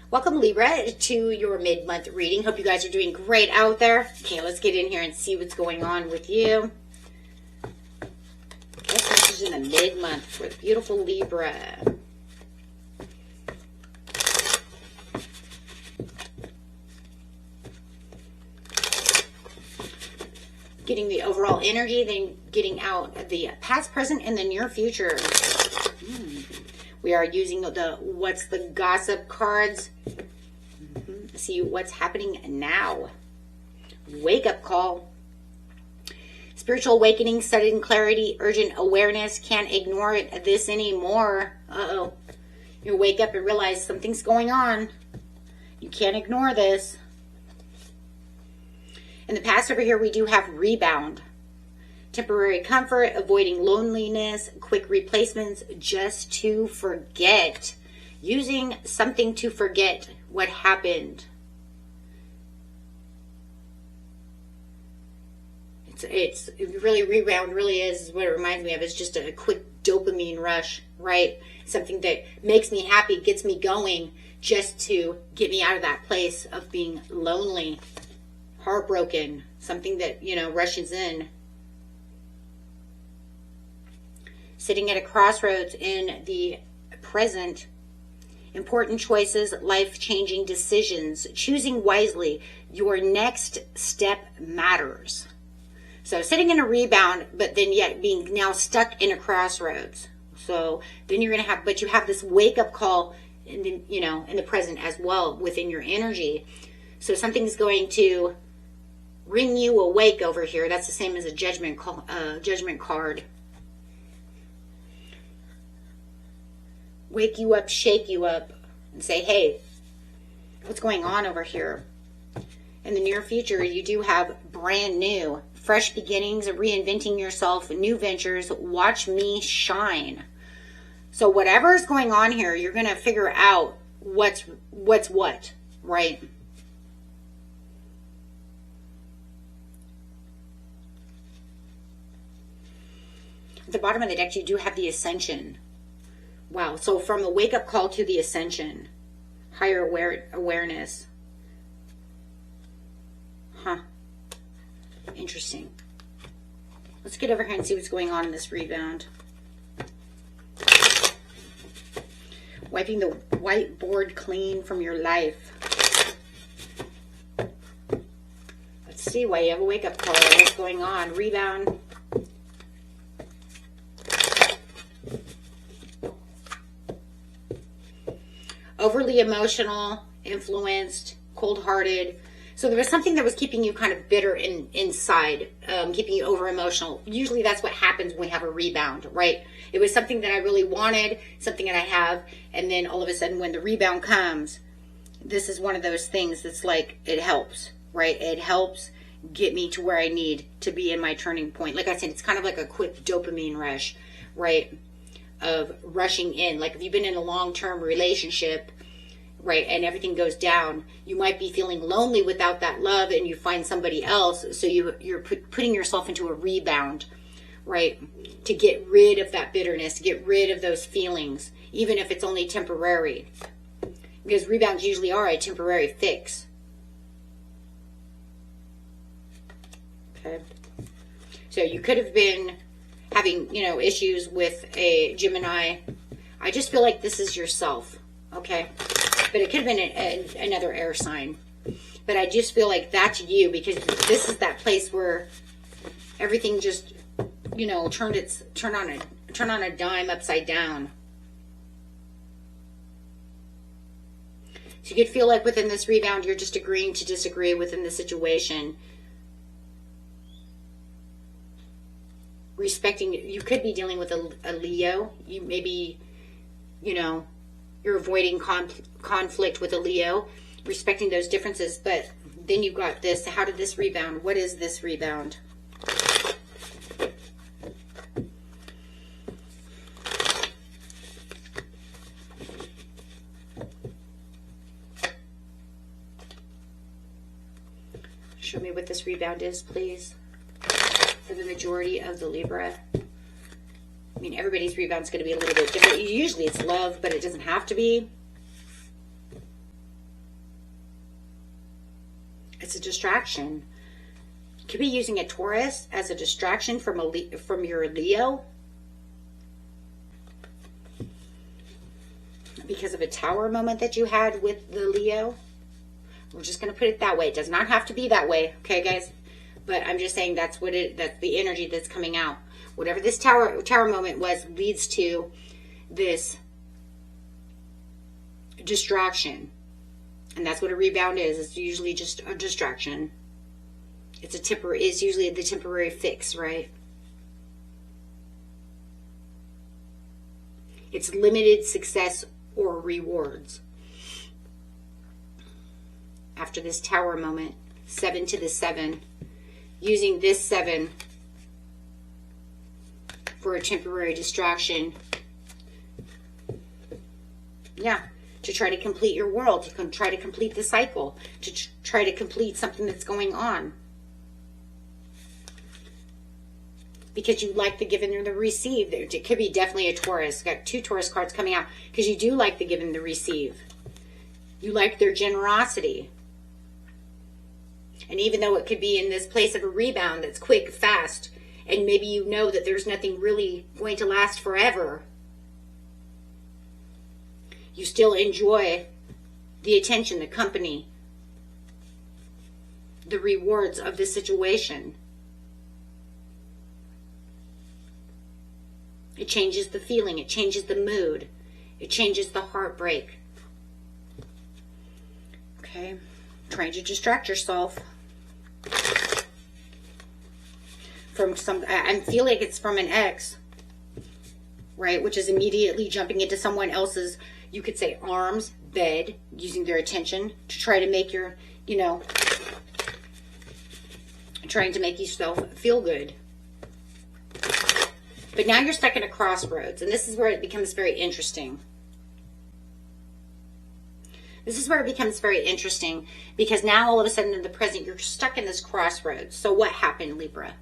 Welcome, Libra, to your mid-month reading. Hope you guys are doing great out there. Okay, let's get in here and see what's going on with you. This message in the mid-month for the beautiful Libra. Getting the overall energy, then getting out the past, present, and the near future. We are using the what's the gossip cards. See what's happening now. Wake up call. Spiritual awakening, sudden clarity, urgent awareness. Can't ignore this anymore. Uh-oh. You wake up and realize something's going on. You can't ignore this. In the past over here, we do have rebound. Temporary comfort, avoiding loneliness, quick replacements, just to forget. Using something to forget what happened. It's really, rebound really is what it reminds me of. It's just a quick dopamine rush, right? Something that makes me happy, gets me going, just to get me out of that place of being lonely, heartbroken, something that, rushes in. Sitting at a crossroads in the present. Important choices, life-changing decisions, choosing wisely. Your next step matters. So sitting in a rebound, but then yet being now stuck in a crossroads. So then you're going to have, but you have this wake-up call, in the, in the present as well within your energy. So something's going to ring you awake over here. That's the same as a judgment card. Wake you up, shake you up, and say, hey, what's going on over here? In the near future, you do have brand new, fresh beginnings, reinventing yourself, new ventures. Watch me shine. So whatever is going on here, you're going to figure out what's what, right? At the bottom of the deck, you do have the Ascension. Wow, so from the wake-up call to the Ascension, higher awareness. Huh. Interesting. Let's get over here and see what's going on in this rebound. Wiping the whiteboard clean from your life. Let's see why you have a wake-up call. What's going on? Rebound. Overly emotional, influenced, cold-hearted. So there was something that was keeping you kind of bitter inside, keeping you over-emotional. Usually that's what happens when we have a rebound, right? It was something that I really wanted, something that I have, and then all of a sudden when the rebound comes, this is one of those things that's like, it helps, right? It helps get me to where I need to be in my turning point. Like I said, it's kind of like a quick dopamine rush, right? Of rushing in. Like if you've been in a long-term relationship, right, and everything goes down, you might be feeling lonely without that love, and you find somebody else, so you're putting yourself into a rebound, right, to get rid of that bitterness, to get rid of those feelings, even if it's only temporary, because rebounds usually are a temporary fix. Okay, so you could have been having, issues with a Gemini. I just feel like this is yourself, okay? But it could have been another air sign. But I just feel like that's you, because this is that place where everything just, turn on a dime upside down. So you could feel like within this rebound, you're just agreeing to disagree within the situation. Respecting, you could be dealing with a Leo. You maybe, you're avoiding conflict with a Leo, respecting those differences. But then you've got this. How did this rebound? What is this rebound? Show me what this rebound is, please. For the majority of the Libra. I mean, everybody's rebound is going to be a little bit different. Usually it's love, but it doesn't have to be. distraction. Could be using a Taurus as a distraction from your Leo. Because of a Tower moment that you had with the Leo. We're just going to put it that way. It does not have to be that way, okay, guys? But I'm just saying that's the energy that's coming out. Whatever this tower moment was leads to this distraction. And that's what a rebound is. It's usually just a distraction. It's usually the temporary fix, right? It's limited success or rewards. After this Tower moment, 7 to the 7, using this 7 for a temporary distraction. Yeah, to try to complete your world, to try to complete the cycle, to try to complete something that's going on. Because you like the give and the receive. It could be definitely a Taurus. Got 2 Taurus cards coming out. Because you do like the give and the receive. You like their generosity. And even though it could be in this place of a rebound that's quick, fast, and maybe you know that there's nothing really going to last forever, you still enjoy the attention, the company, the rewards of the situation. It changes the feeling. It changes the mood. It changes the heartbreak. Okay. Trying to distract yourself from I feel like it's from an ex, right? Which is immediately jumping into someone else's, you could say, arms, bed, using their attention to try to make your, trying to make yourself feel good. But now you're stuck at a crossroads, and this is where it becomes very interesting. This is where it becomes very interesting, because now all of a sudden in the present, you're stuck in this crossroads. So what happened, Libra?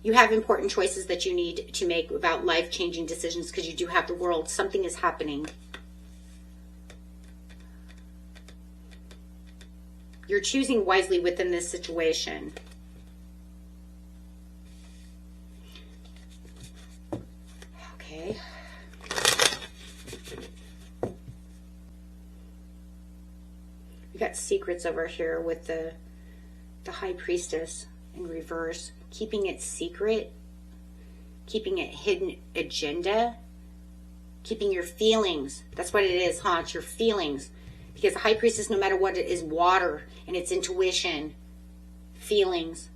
You have important choices that you need to make about life-changing decisions, because you do have the World. Something is happening. You're choosing wisely within this situation. Okay. We got secrets over here with the High Priestess in reverse. Keeping it secret. Keeping it hidden agenda. Keeping your feelings. That's what it is, huh? It's your feelings. Because the High Priestess, no matter what it is, water. And it's intuition. Feelings.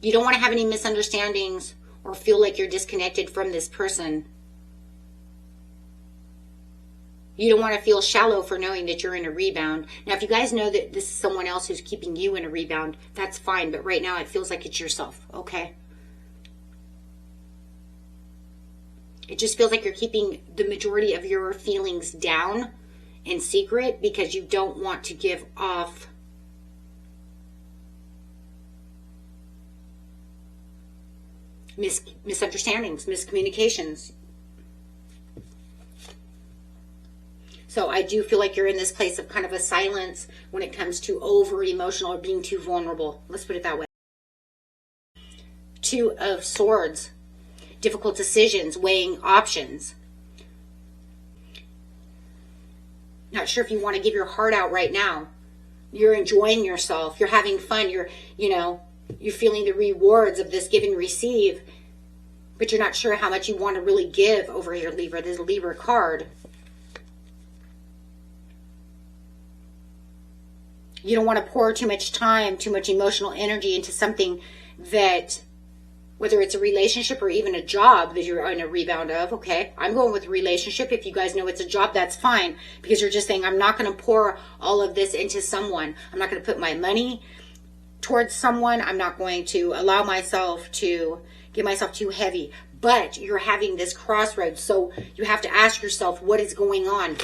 You don't want to have any misunderstandings or feel like you're disconnected from this person. You don't want to feel shallow for knowing that you're in a rebound. Now, if you guys know that this is someone else who's keeping you in a rebound, that's fine. But right now, it feels like it's yourself, okay? It just feels like you're keeping the majority of your feelings down in secret because you don't want to give off misunderstandings, miscommunications. So I do feel like you're in this place of kind of a silence when it comes to over emotional or being too vulnerable. Let's put it that way. 2 of Swords. Difficult decisions, weighing options. Not sure if you want to give your heart out right now. You're enjoying yourself. You're having fun. You're feeling the rewards of this give and receive, but you're not sure how much you want to really give over here, Libra. This Libra card. You don't want to pour too much time, too much emotional energy into something that, whether it's a relationship or even a job that you're in a rebound of, okay? I'm going with relationship. If you guys know it's a job, that's fine. Because you're just saying, I'm not going to pour all of this into someone. I'm not going to put my money towards someone. I'm not going to allow myself to get myself too heavy. But you're having this crossroads. So you have to ask yourself, what is going on?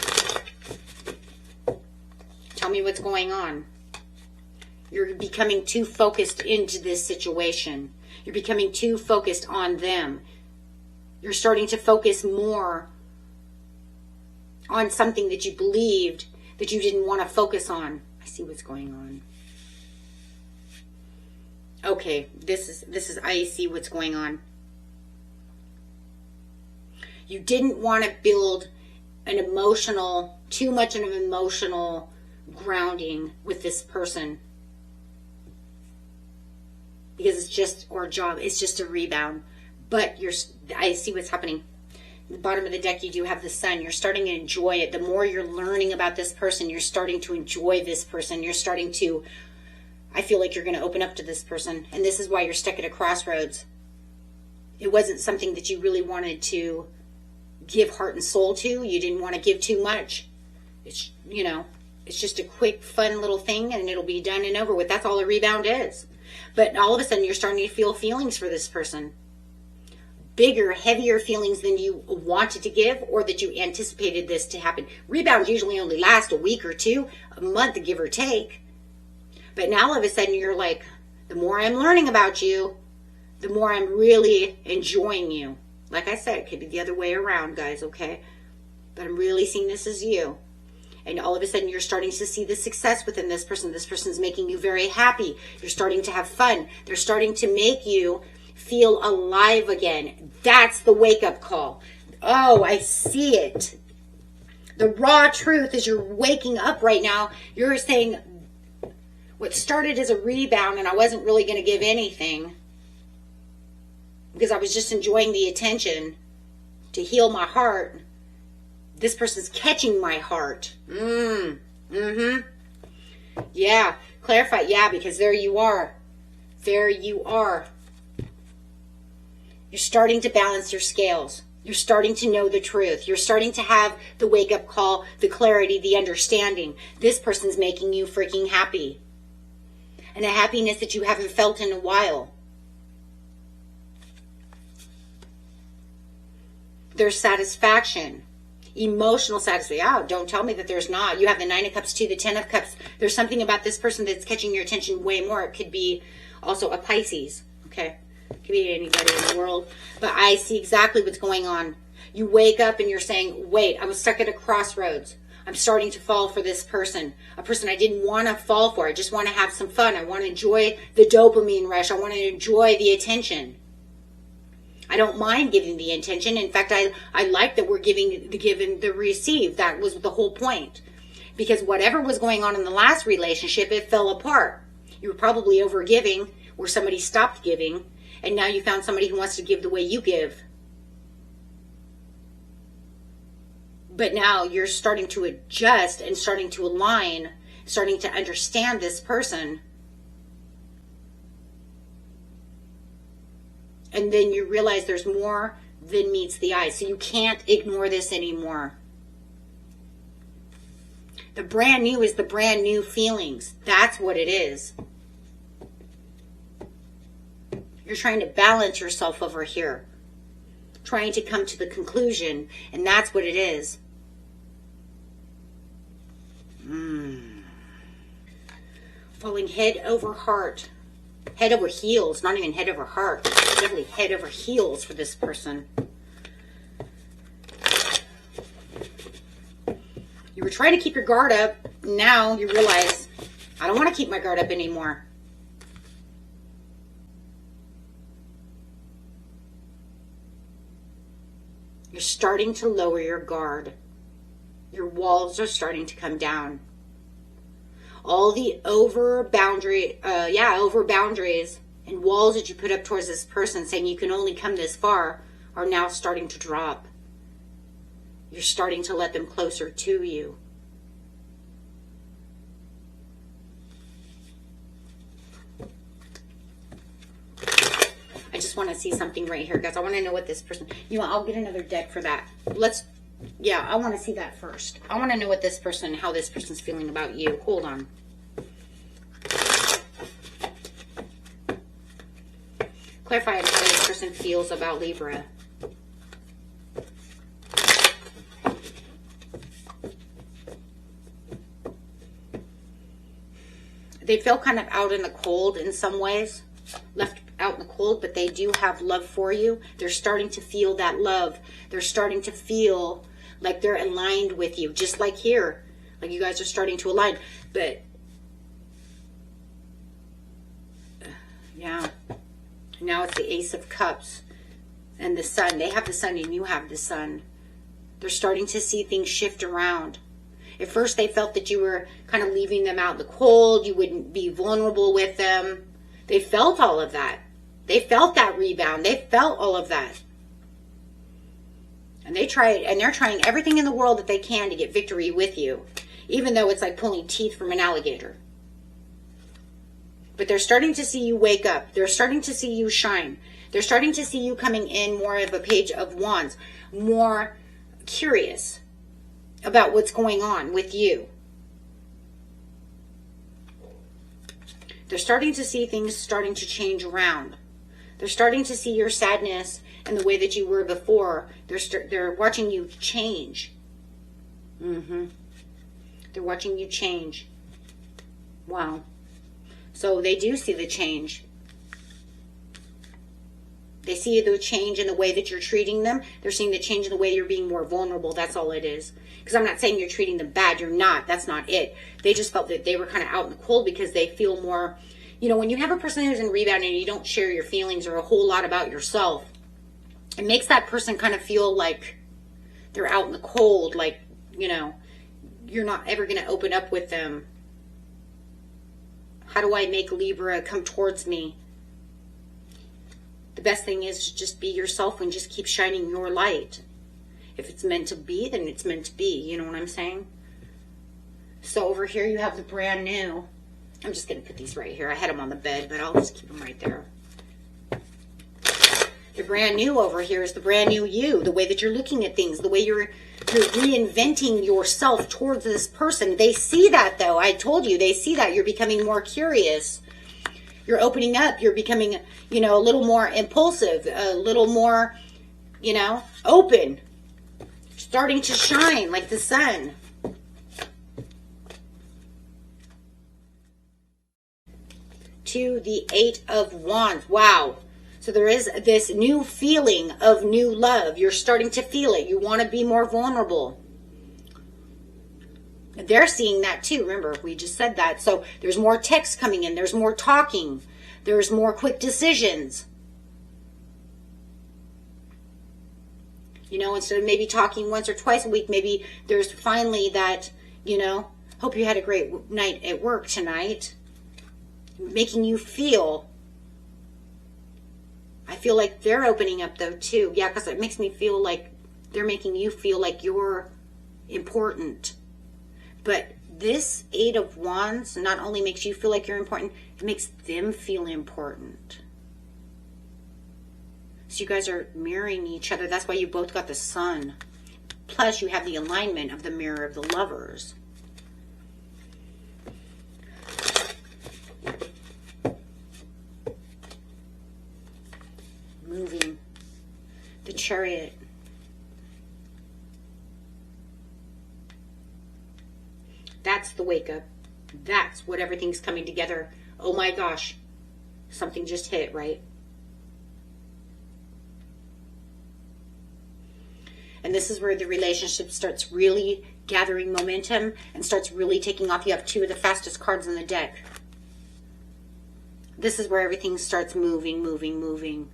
Tell me what's going on. You're becoming too focused into this situation. You're becoming too focused on them. You're starting to focus more on something that you believed that you didn't want to focus on. I see what's going on. Okay, this is I see what's going on. You didn't want to build an emotional, too much of an emotional grounding with this person. Because it's just, or job, it's just a rebound. But I see what's happening. At the bottom of the deck, you do have the sun. You're starting to enjoy it. The more you're learning about this person, you're starting to enjoy this person. You're starting to, I feel like you're going to open up to this person. And this is why you're stuck at a crossroads. It wasn't something that you really wanted to give heart and soul to. You didn't want to give too much. It's, you know, it's just a quick, fun little thing and it'll be done and over with. That's all a rebound is. But all of a sudden, you're starting to feel feelings for this person. Bigger, heavier feelings than you wanted to give or that you anticipated this to happen. Rebounds usually only last a week or two, a month, give or take. But now all of a sudden, you're like, the more I'm learning about you, the more I'm really enjoying you. Like I said, it could be the other way around, guys, okay? But I'm really seeing this as you. And all of a sudden, you're starting to see the success within this person. This person's making you very happy. You're starting to have fun. They're starting to make you feel alive again. That's the wake-up call. Oh, I see it. The raw truth is you're waking up right now. You're saying, what started as a rebound and I wasn't really going to give anything because I was just enjoying the attention to heal my heart. This person's catching my heart. Yeah. Clarify. Yeah, because there you are. There you are. You're starting to balance your scales. You're starting to know the truth. You're starting to have the wake-up call, the clarity, the understanding. This person's making you freaking happy. And a happiness that you haven't felt in a while. There's satisfaction. Emotional satisfaction. Oh, don't tell me that there's not. You have the 9 of Cups too, the 10 of Cups. There's something about this person that's catching your attention way more. It could be also a Pisces. Okay. It could be anybody in the world. But I see exactly what's going on. You wake up and you're saying, wait, I was stuck at a crossroads. I'm starting to fall for this person. A person I didn't want to fall for. I just want to have some fun. I want to enjoy the dopamine rush. I want to enjoy the attention. I don't mind giving the attention. In fact, I like that we're giving the give and the receive. That was the whole point. Because whatever was going on in the last relationship, it fell apart. You were probably over giving where somebody stopped giving. And now you found somebody who wants to give the way you give. But now you're starting to adjust and starting to align, starting to understand this person. And then you realize there's more than meets the eye. So you can't ignore this anymore. The brand new is the brand new feelings. That's what it is. You're trying to balance yourself over here. Trying to come to the conclusion. And that's what it is. Falling head over heart. Head over heels. Not even head over heart. Definitely head over heels for this person. You were trying to keep your guard up. Now you realize, I don't want to keep my guard up anymore. You're starting to lower your guard. Your walls are starting to come down. All the over boundaries and walls that you put up towards this person saying you can only come this far are now starting to drop. You're starting to let them closer to you. I just want to see something right here, guys. I want to know what this person... You know, I'll get another deck for that. Yeah, I want to see that first. I want to know what this person, how this person's feeling about you. Hold on. Clarify how this person feels about Libra. They feel kind of out in the cold in some ways. Left out in the cold, but they do have love for you. They're starting to feel that love. They're starting to feel Like they're aligned with you, just like here. Like you guys are starting to align. But, yeah. Now it's the Ace of Cups and the Sun. They have the Sun and you have the Sun. They're starting to see things shift around. At first they felt that you were kind of leaving them out in the cold. You wouldn't be vulnerable with them. They felt all of that. They felt that rebound. They felt all of that. And they're trying everything in the world that they can to get victory with you. Even though it's like pulling teeth from an alligator. But they're starting to see you wake up. They're starting to see you shine. They're starting to see you coming in more of a Page of Wands. More curious about what's going on with you. They're starting to see things starting to change around. They're starting to see your sadness and the way that you were before. They're watching you change. They're watching you change. Wow. So they do see the change. They see the change in the way that you're treating them. They're seeing the change in the way you're being more vulnerable. That's all it is. Because I'm not saying you're treating them bad. You're not. That's not it. They just felt that they were kind of out in the cold because they feel more... You know, when you have a person who's in rebound and you don't share your feelings or a whole lot about yourself, it makes that person kind of feel like they're out in the cold. Like, you know, you're not ever going to open up with them. How do I make Libra come towards me? The best thing is to just be yourself and just keep shining your light. If it's meant to be, then it's meant to be. You know what I'm saying? So over here you have the brand new. I'm just going to put these right here. I had them on the bed, but I'll just keep them right there. The brand new over here is the brand new you. The way that you're looking at things. The way you're reinventing yourself towards this person. They see that, though. I told you, they see that. You're becoming more curious. You're opening up. You're becoming, you know, a little more impulsive. A little more, you know, open. Starting to shine like the sun. To the Eight of Wands. Wow. So there is this new feeling of new love. You're starting to feel it. You want to be more vulnerable. They're seeing that too. Remember, we just said that. So there's more text coming in. There's more talking. There's more quick decisions. You know, instead of maybe talking once or twice a week, maybe there's finally that, you know, hope you had a great night at work tonight. Making you feel. I feel like they're opening up though too. Yeah, because it makes me feel like they're making you feel like you're important. But this Eight of Wands not only makes you feel like you're important, it makes them feel important. So you guys are mirroring each other. That's why you both got the Sun. Plus you have the alignment of the mirror of the Lovers. Moving. The Chariot. That's the wake up. That's what everything's coming together. Oh my gosh. Something just hit, right? And this is where the relationship starts really gathering momentum and starts really taking off. You have two of the fastest cards in the deck. This is where everything starts moving, moving, moving.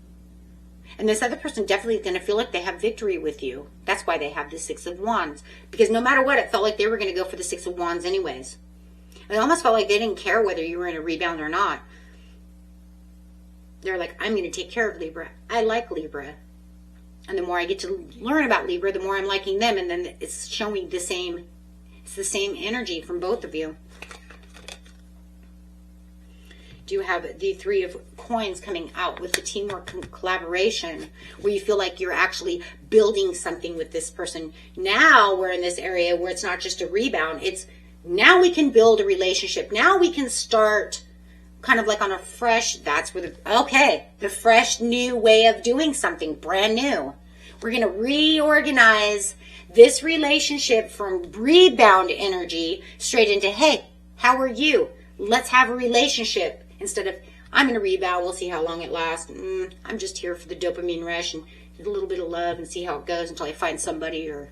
And this other person definitely is going to feel like they have victory with you. That's why they have the Six of Wands. Because no matter what, it felt like they were going to go for the Six of Wands anyways. It almost felt like they didn't care whether you were in a rebound or not. They're like, I'm going to take care of Libra. I like Libra. And the more I get to learn about Libra, the more I'm liking them. And then it's showing the same, it's the same energy from both of you. You have the Three of Coins coming out with the teamwork and collaboration, where you feel like you're actually building something with this person. Now we're in this area where it's not just a rebound. It's now we can build a relationship. Now we can start kind of like on a fresh, that's where the fresh new way of doing something brand new. We're going to reorganize this relationship from rebound energy straight into, hey, how are you? Let's have a relationship. Instead of, I'm going to rebound, we'll see how long it lasts. I'm just here for the dopamine rush and a little bit of love and see how it goes until I find somebody or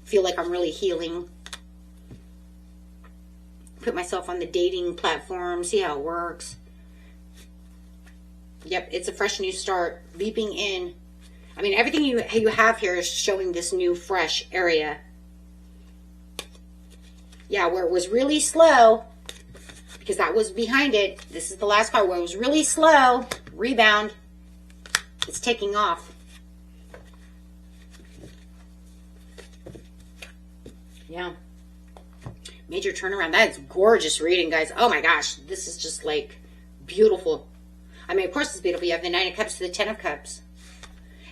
feel like I'm really healing. Put myself on the dating platform, see how it works. Yep, it's a fresh new start. Leaping in. I mean, everything you have here is showing this new, fresh area. Yeah, where it was really slow, because that was behind it. This is the last card where it was really slow. Rebound. It's taking off. Yeah. Major turnaround. That's gorgeous reading, guys. Oh my gosh. This is just like beautiful. I mean, of course it's beautiful. You have the 9 of Cups to the 10 of Cups.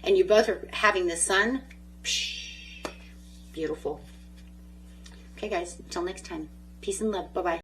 And you both are having the sun. Beautiful. Okay, guys. Until next time. Peace and love. Bye-bye.